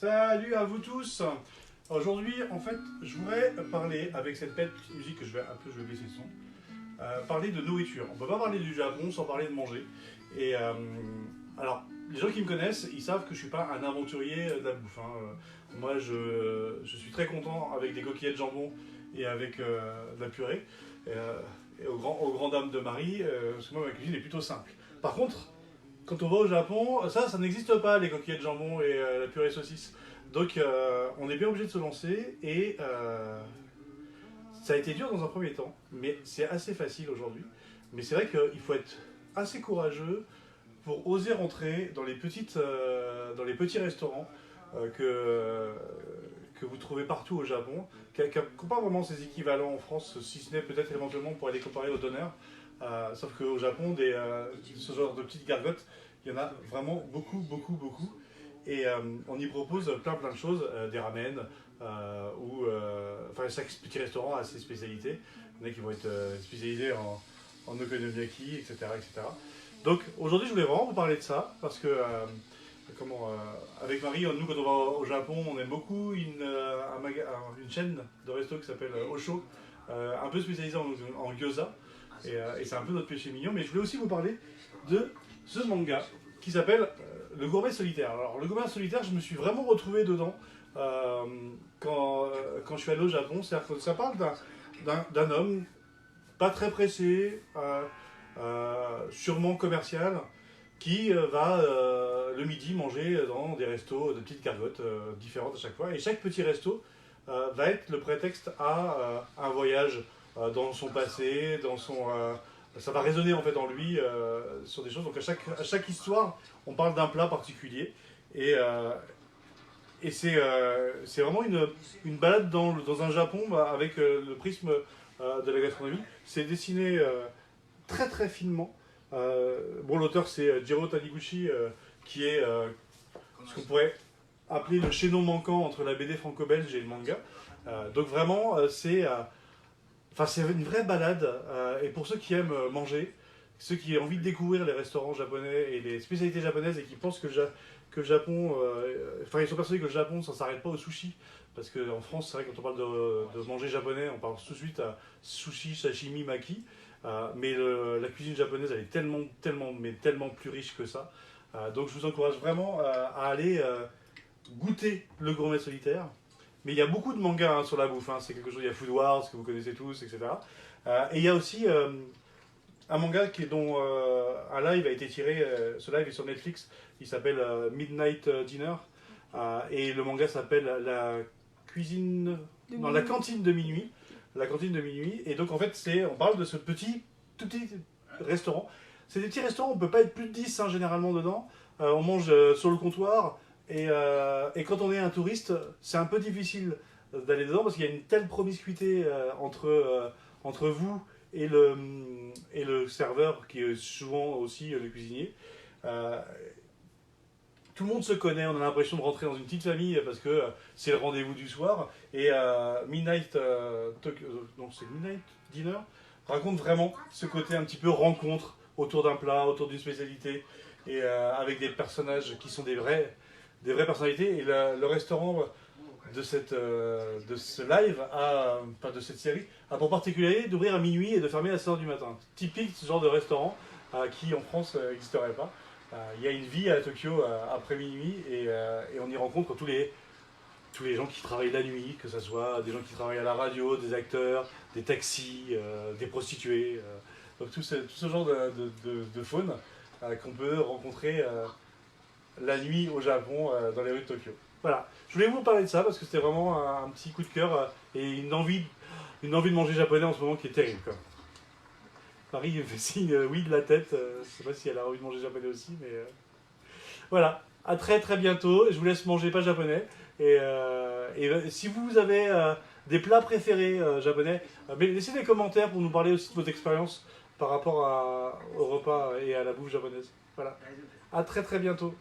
Salut à vous tous. Aujourd'hui, en fait, je voudrais parler, avec cette petite musique que je vais baisser le son, parler de nourriture. On peut pas parler du Japon sans parler de manger. Et alors, les gens qui me connaissent, ils savent que je suis pas un aventurier de la bouffe. Moi, je suis très content avec des coquillettes de jambon et avec de la purée. Et aux grandes dames de Marie, parce que moi, ma cuisine est plutôt simple. Par contre, quand on va au Japon, ça n'existe pas, les coquillettes de jambon et la purée saucisse. Donc on est bien obligé de se lancer et ça a été dur dans un premier temps, mais c'est assez facile aujourd'hui. Mais c'est vrai qu'il faut être assez courageux pour oser rentrer dans les petits restaurants que vous trouvez partout au Japon, qui n'ont pas vraiment ses équivalents en France, si ce n'est peut-être éventuellement pour les comparer au doner. Sauf qu'au Japon, ce genre de petites gargotes, il y en a vraiment beaucoup. Et on y propose plein de choses, des ramen, enfin chaque petit restaurant a ses spécialités. Il y en a qui vont être spécialisés en okonomiyaki, etc. Donc aujourd'hui, je voulais vraiment vous parler de ça, parce que avec Marie, nous quand on va au Japon, on aime beaucoup une chaîne de resto qui s'appelle Osho, un peu spécialisée en gyoza. Et c'est un peu notre péché mignon, mais je voulais aussi vous parler de ce manga qui s'appelle Le Gourmet Solitaire. Alors, Le Gourmet Solitaire, je me suis vraiment retrouvé dedans quand je suis allé au Japon. C'est-à-dire que ça parle d'un homme pas très pressé, sûrement commercial, qui va le midi manger dans des restos de petites gargotes différentes à chaque fois. Et chaque petit resto va être le prétexte à un voyage dans son passé, ça va résonner en fait en lui sur des choses. Donc à chaque histoire, on parle d'un plat particulier et c'est vraiment une balade dans un Japon avec le prisme de la gastronomie. C'est dessiné très finement. L'auteur c'est Jiro Taniguchi qui est ce qu'on pourrait appeler le chaînon manquant entre la BD franco-belge et le manga. Donc vraiment c'est une vraie balade, et pour ceux qui aiment manger, ceux qui ont envie de découvrir les restaurants japonais et les spécialités japonaises et qui pensent que le Japon, ils sont persuadés que le Japon ça s'arrête pas au sushi, parce qu'en France c'est vrai quand on parle de manger japonais, on pense tout de suite à sushi, sashimi, maki, mais la cuisine japonaise elle est tellement plus riche que ça. Donc je vous encourage vraiment à aller goûter le Gourmet Solitaire. Mais il y a beaucoup de mangas sur la bouffe, c'est quelque chose, il y a Food Wars, que vous connaissez tous, etc. Et il y a aussi un manga dont un live a été tiré, ce live est sur Netflix, il s'appelle Midnight Dinner, et le manga s'appelle la cantine de minuit. La cantine de minuit, et donc en fait on parle de ce tout petit restaurant. C'est des petits restaurants, on ne peut pas être plus de 10 généralement dedans, on mange sur le comptoir. Et quand on est un touriste, c'est un peu difficile d'aller dedans parce qu'il y a une telle promiscuité entre vous et le serveur qui est souvent aussi le cuisinier. Tout le monde se connaît, on a l'impression de rentrer dans une petite famille parce que c'est le rendez-vous du soir. Et Midnight Dinner raconte vraiment ce côté un petit peu rencontre autour d'un plat, autour d'une spécialité, et avec des personnages qui sont des vraies personnalités. Et le restaurant de ce live, de cette série, a pour particularité d'ouvrir à minuit et de fermer à 6h du matin. Typique ce genre de restaurant qui en France n'existerait pas. Il y a une vie à Tokyo après minuit, et on y rencontre tous les gens qui travaillent la nuit, que ce soit des gens qui travaillent à la radio, des acteurs, des taxis, des prostituées. Donc tout ce genre de faune qu'on peut rencontrer la nuit au Japon, dans les rues de Tokyo. Voilà, je voulais vous parler de ça parce que c'était vraiment un petit coup de cœur et une envie de manger japonais en ce moment qui est terrible, quoi. Marie me fait signe oui de la tête, je sais pas si elle a envie de manger japonais aussi, mais voilà, à très bientôt. Je vous laisse manger pas japonais, et si vous avez des plats préférés japonais, laissez des commentaires pour nous parler aussi de votre expérience par rapport au repas et à la bouffe japonaise. Voilà, à très bientôt.